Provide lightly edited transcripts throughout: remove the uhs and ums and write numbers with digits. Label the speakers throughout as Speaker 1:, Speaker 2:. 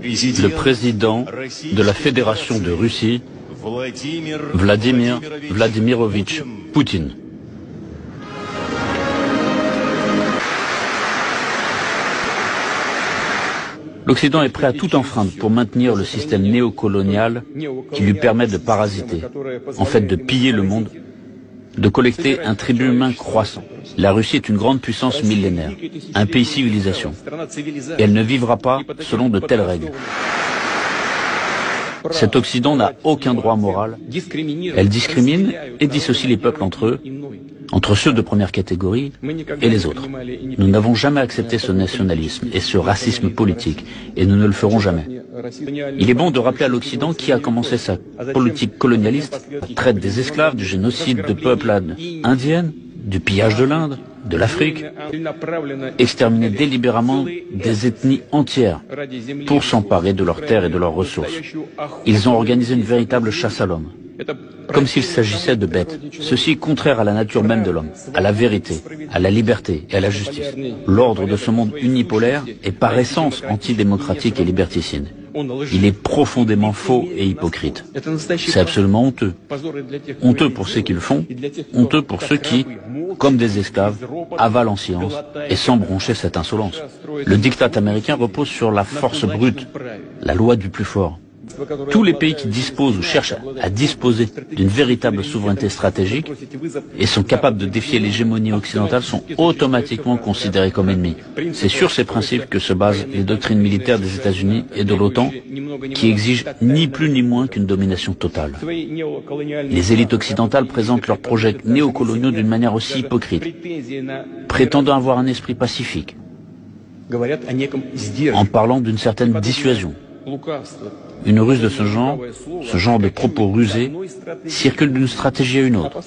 Speaker 1: le président de la Fédération de Russie, Vladimir Vladimirovitch Poutine. L'Occident est prêt à tout enfreindre pour maintenir le système néocolonial qui lui permet de parasiter, en fait de piller le monde, de collecter un tribut humain croissant. La Russie est une grande puissance millénaire, un pays civilisation, et elle ne vivra pas selon de telles règles. Cet Occident n'a aucun droit moral, elle discrimine et dissocie les peuples entre eux, entre ceux de première catégorie et les autres. Nous n'avons jamais accepté ce nationalisme et ce racisme politique, et nous ne le ferons jamais. Il est bon de rappeler à l'Occident qui a commencé sa politique colonialiste, la traite des esclaves, du génocide de peuplades indiennes, du pillage de l'Inde, de l'Afrique, exterminer délibérément des ethnies entières pour s'emparer de leurs terres et de leurs ressources. Ils ont organisé une véritable chasse à l'homme, comme s'il s'agissait de bêtes. Ceci est contraire à la nature même de l'homme, à la vérité, à la liberté et à la justice. L'ordre de ce monde unipolaire est par essence antidémocratique et liberticide. Il est profondément faux et hypocrite. C'est absolument honteux. Honteux pour ceux qui le font, honteux pour ceux qui, comme des esclaves, avalent en silence et sans broncher cette insolence. Le diktat américain repose sur la force brute, la loi du plus fort. Tous les pays qui disposent ou cherchent à disposer d'une véritable souveraineté stratégique et sont capables de défier l'hégémonie occidentale sont automatiquement considérés comme ennemis. C'est sur ces principes que se basent les doctrines militaires des États-Unis et de l'OTAN, qui exigent ni plus ni moins qu'une domination totale. Les élites occidentales présentent leurs projets néocoloniaux d'une manière aussi hypocrite, prétendant avoir un esprit pacifique, en parlant d'une certaine dissuasion. Une ruse de ce genre de propos rusés, circule d'une stratégie à une autre,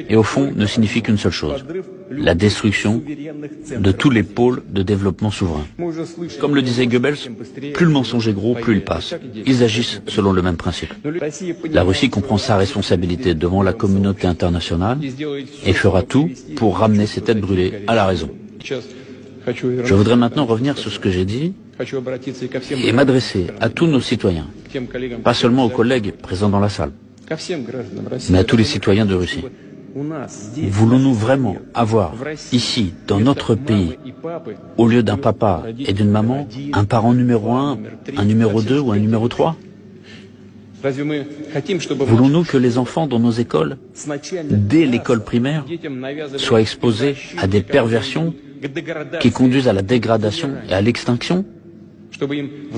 Speaker 1: et au fond ne signifie qu'une seule chose, la destruction de tous les pôles de développement souverain. Comme le disait Goebbels, plus le mensonge est gros, plus il passe. Ils agissent selon le même principe. La Russie comprend sa responsabilité devant la communauté internationale et fera tout pour ramener ces têtes brûlées à la raison. Je voudrais maintenant revenir sur ce que j'ai dit et m'adresser à tous nos citoyens, pas seulement aux collègues présents dans la salle, mais à tous les citoyens de Russie. Voulons-nous vraiment avoir ici, dans notre pays, au lieu d'un papa et d'une maman, un parent numéro 1, un numéro 2 ou un numéro 3 ? Voulons-nous que les enfants dans nos écoles, dès l'école primaire, soient exposés à des perversions qui conduisent à la dégradation et à l'extinction?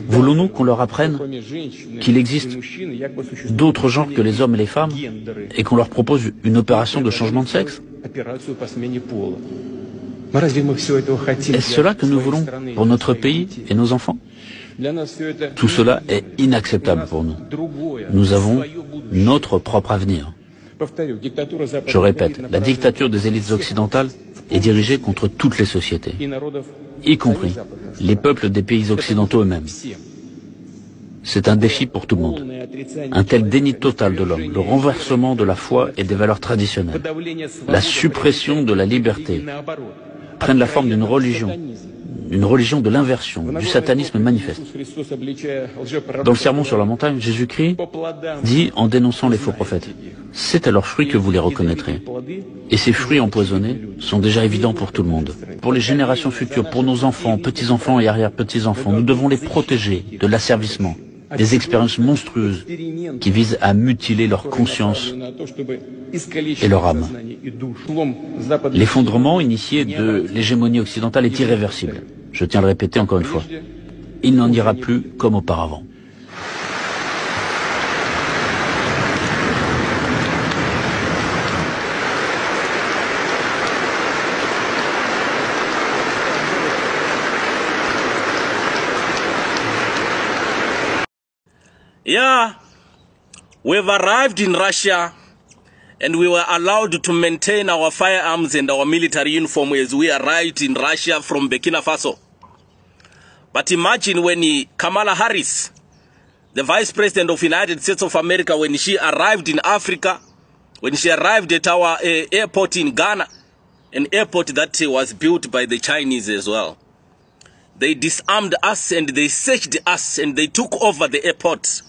Speaker 1: Voulons-nous qu'on leur apprenne qu'il existe d'autres genres que les hommes et les femmes et qu'on leur propose une opération de changement de sexe? Est-ce cela que nous voulons pour notre pays et nos enfants? Tout cela est inacceptable pour nous. Nous avons notre propre avenir. Je répète, la dictature des élites occidentales est dirigée contre toutes les sociétés, y compris les peuples des pays occidentaux eux-mêmes. C'est un défi pour tout le monde. Un tel déni total de l'homme, le renversement de la foi et des valeurs traditionnelles, la suppression de la liberté, prennent la forme d'une religion de l'inversion, du satanisme manifeste. Dans le Sermon sur la montagne, Jésus-Christ dit en dénonçant les faux prophètes, « C'est à leurs fruits que vous les reconnaîtrez. » Et ces fruits empoisonnés sont déjà évidents pour tout le monde. Pour les générations futures, pour nos enfants, petits-enfants et arrière-petits-enfants, nous devons les protéger de l'asservissement, des expériences monstrueuses qui visent à mutiler leur conscience et leur âme. L'effondrement initié de l'hégémonie occidentale est irréversible. Je tiens à le répéter encore une fois. Il n'en ira plus comme auparavant.
Speaker 2: Yeah, we've arrived in Russia and we were allowed to maintain our firearms and our military uniform as we arrived in Russia from Burkina Faso. But imagine when Kamala Harris, the Vice President of the United States of America, when she arrived in Africa, when she arrived at our airport in Ghana, an airport that was built by the Chinese as well. They disarmed us and they searched us and they took over the airport.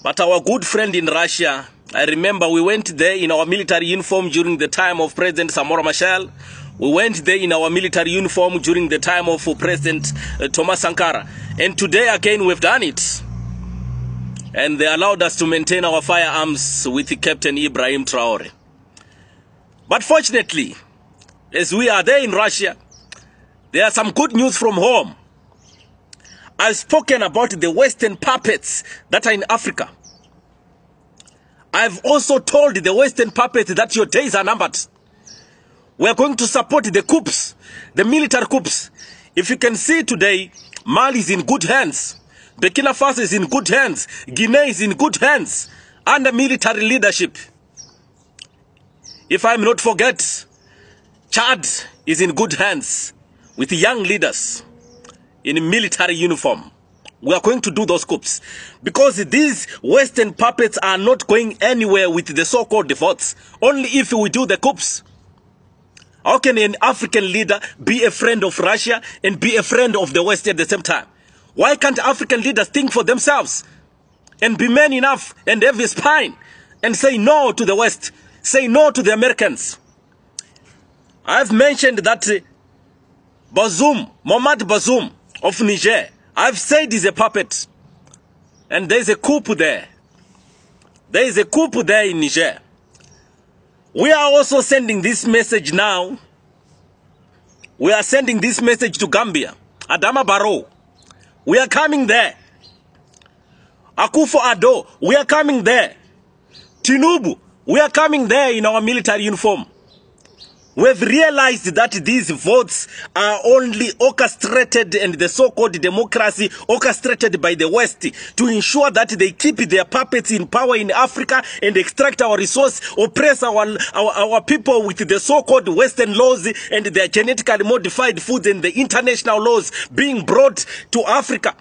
Speaker 2: But our good friend in Russia, I remember we went there in our military uniform during the time of President Samora Machel. We went there in our military uniform during the time of President Thomas Sankara. And today again we've done it. And they allowed us to maintain our firearms with Captain Ibrahim Traore. But fortunately, as we are there in Russia, there are some good news from home. I've spoken about the Western puppets that are in Africa. I've also told the Western puppets that your days are numbered. We are going to support the coups, the military coups. If you can see today, Mali is in good hands. Burkina Faso is in good hands. Guinea is in good hands under military leadership. If I'm not forget, Chad is in good hands with young leaders in military uniform. We are going to do those coups because these Western puppets are not going anywhere with the so-called votes. Only if we do the coups. How can an African leader be a friend of Russia and be a friend of the West at the same time? Why can't African leaders think for themselves and be men enough and have a spine and say no to the West, say no to the Americans? I've mentioned that Bazoum, Mohamed Bazoum of Niger, I've said he's a puppet. And there's a coup there. There is a coup there in Niger. We are also sending this message now. We are sending this message to Gambia. Adama Barrow, we are coming there. Akufo-Addo, we are coming there. Tinubu, we are coming there in our military uniform. We've realized that these votes are only orchestrated and the so-called democracy orchestrated by the West to ensure that they keep their puppets in power in Africa and extract our resource, oppress our people with the so-called Western laws and their genetically modified foods and the international laws being brought to Africa.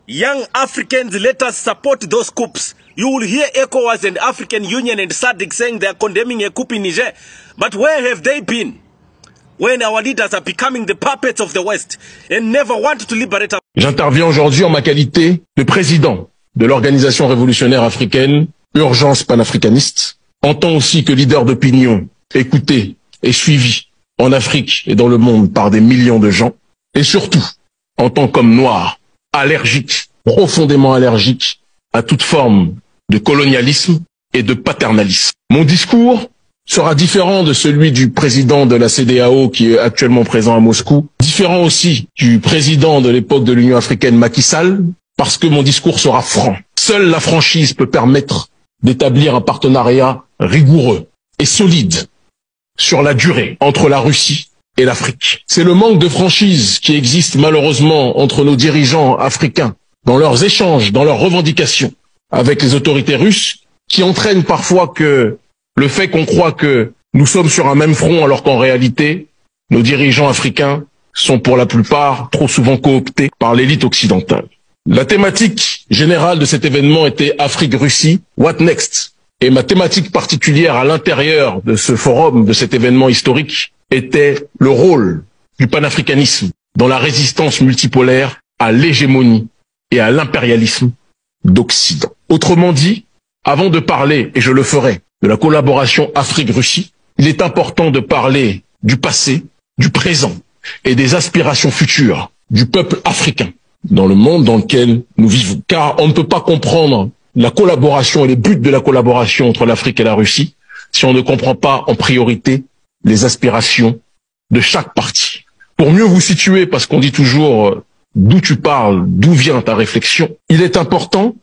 Speaker 2: Young Africans, let us support those coups. You will hear ECOWAS and African Union and SADC saying they are condemning a coup in Niger. But where have they been when our leaders are becoming the puppets of the West and never want to liberate?
Speaker 3: J'interviens aujourd'hui en ma qualité de président de l'Organisation révolutionnaire africaine, Urgence panafricaniste, en tant aussi que leader d'opinion, écouté et suivi en Afrique et dans le monde par des millions de gens, et surtout en tant qu'homme noir, allergique, profondément allergique à toute forme de colonialisme et de paternalisme. Mon discours sera différent de celui du président de la CEDEAO qui est actuellement présent à Moscou, différent aussi du président de l'époque de l'Union africaine Macky Sall, parce que mon discours sera franc. Seule la franchise peut permettre d'établir un partenariat rigoureux et solide sur la durée entre la Russie et l'Afrique. C'est le manque de franchise qui existe malheureusement entre nos dirigeants africains dans leurs échanges, dans leurs revendications avec les autorités russes, qui entraîne parfois que le fait qu'on croit que nous sommes sur un même front alors qu'en réalité, nos dirigeants africains sont pour la plupart trop souvent cooptés par l'élite occidentale. La thématique générale de cet événement était Afrique-Russie, what next? Et ma thématique particulière à l'intérieur de ce forum, de cet événement historique, était le rôle du panafricanisme dans la résistance multipolaire à l'hégémonie et à l'impérialisme d'Occident. Autrement dit, avant de parler, et je le ferai, de la collaboration Afrique-Russie, il est important de parler du passé, du présent et des aspirations futures du peuple africain dans le monde dans lequel nous vivons. Car on ne peut pas comprendre la collaboration et les buts de la collaboration entre l'Afrique et la Russie si on ne comprend pas en priorité les aspirations de chaque partie. Pour mieux vous situer, parce qu'on dit toujours d'où tu parles, d'où vient ta réflexion, il est important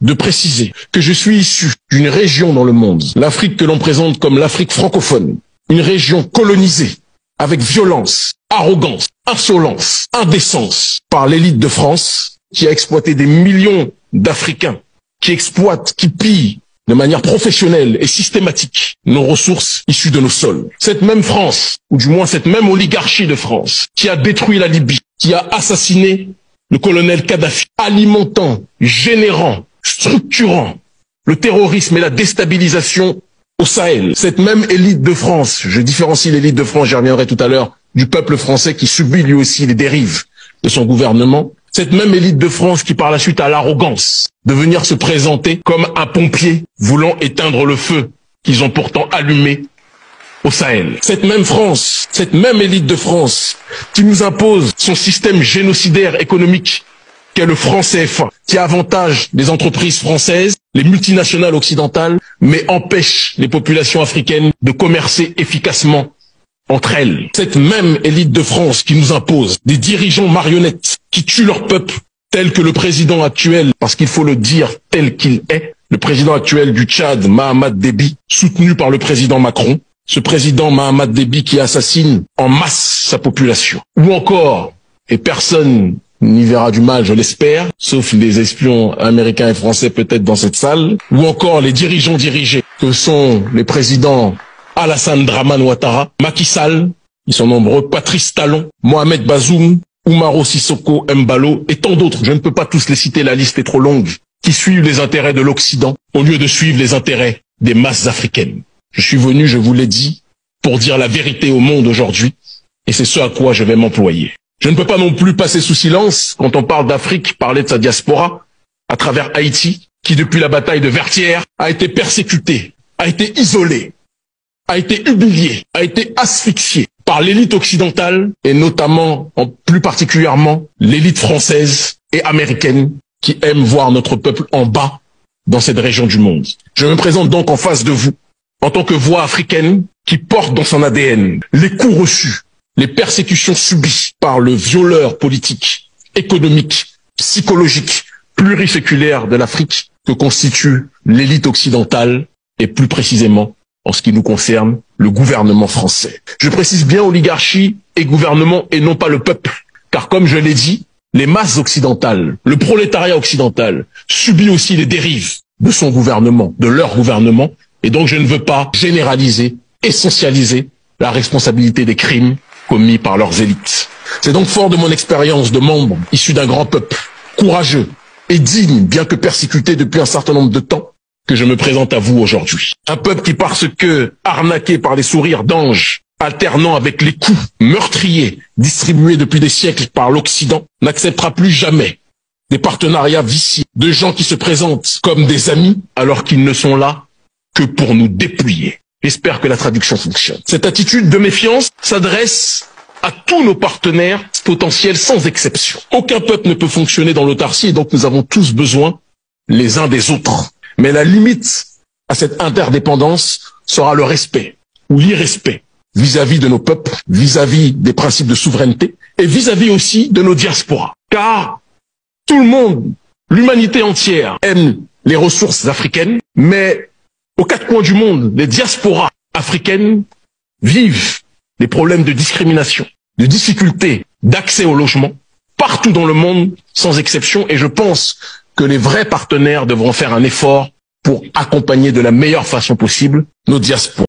Speaker 3: de préciser que je suis issu d'une région dans le monde, l'Afrique que l'on présente comme l'Afrique francophone, une région colonisée avec violence, arrogance, insolence, indécence par l'élite de France qui a exploité des millions d'Africains, qui exploite, qui pille de manière professionnelle et systématique nos ressources issues de nos sols. Cette même France, ou du moins cette même oligarchie de France, qui a détruit la Libye, qui a assassiné le colonel Kadhafi, alimentant, générant, structurant le terrorisme et la déstabilisation au Sahel. Cette même élite de France, je différencie l'élite de France, j'y reviendrai tout à l'heure, du peuple français qui subit lui aussi les dérives de son gouvernement. Cette même élite de France qui par la suite a l'arrogance de venir se présenter comme un pompier voulant éteindre le feu qu'ils ont pourtant allumé au Sahel. Cette même France, cette même élite de France qui nous impose son système génocidaire économique qu'est le franc CFA, qui avantage les entreprises françaises, les multinationales occidentales, mais empêche les populations africaines de commercer efficacement entre elles. Cette même élite de France qui nous impose des dirigeants marionnettes qui tuent leur peuple, tel que le président actuel, parce qu'il faut le dire tel qu'il est, le président actuel du Tchad, Mahamat Déby, soutenu par le président Macron, ce président Mahamat Déby qui assassine en masse sa population. Ou encore, et personne n'y verra du mal, je l'espère, sauf les espions américains et français peut-être dans cette salle, ou encore les dirigeants dirigés, que sont les présidents Alassane Dramane Ouattara, Macky Sall, ils sont nombreux, Patrice Talon, Mohamed Bazoum, Oumaro Sissoko Embalo et tant d'autres, je ne peux pas tous les citer, la liste est trop longue, qui suivent les intérêts de l'Occident au lieu de suivre les intérêts des masses africaines. Je suis venu, je vous l'ai dit, pour dire la vérité au monde aujourd'hui, et c'est ce à quoi je vais m'employer. Je ne peux pas non plus passer sous silence, quand on parle d'Afrique, parler de sa diaspora, à travers Haïti, qui depuis la bataille de Vertières a été persécutée, a été isolée, a été humiliée, a été asphyxiée par l'élite occidentale, et notamment, plus particulièrement, l'élite française et américaine, qui aime voir notre peuple en bas dans cette région du monde. Je me présente donc en face de vous, en tant que voix africaine qui porte dans son ADN les coups reçus, les persécutions subies par le violeur politique, économique, psychologique, pluriséculaire de l'Afrique que constitue l'élite occidentale et plus précisément, en ce qui nous concerne, le gouvernement français. Je précise bien oligarchie et gouvernement et non pas le peuple, car comme je l'ai dit, les masses occidentales, le prolétariat occidental subit aussi les dérives de son gouvernement, de leur gouvernement, et donc je ne veux pas généraliser, essentialiser la responsabilité des crimes commis par leurs élites. C'est donc fort de mon expérience de membre issu d'un grand peuple, courageux et digne, bien que persécuté depuis un certain nombre de temps, que je me présente à vous aujourd'hui. Un peuple qui, parce que arnaqué par les sourires d'anges, alternant avec les coups meurtriers distribués depuis des siècles par l'Occident, n'acceptera plus jamais des partenariats viciés, de gens qui se présentent comme des amis alors qu'ils ne sont là que pour nous dépouiller. J'espère que la traduction fonctionne. Cette attitude de méfiance s'adresse à tous nos partenaires potentiels sans exception. Aucun peuple ne peut fonctionner dans l'autarcie et donc nous avons tous besoin les uns des autres. Mais la limite à cette interdépendance sera le respect ou l'irrespect vis-à-vis de nos peuples, vis-à-vis des principes de souveraineté et vis-à-vis aussi de nos diasporas. Car tout le monde, l'humanité entière aime les ressources africaines, mais aux quatre coins du monde, les diasporas africaines vivent des problèmes de discrimination, de difficultés d'accès au logement, partout dans le monde, sans exception, et je pense que les vrais partenaires devront faire un effort pour accompagner de la meilleure façon possible nos diasporas.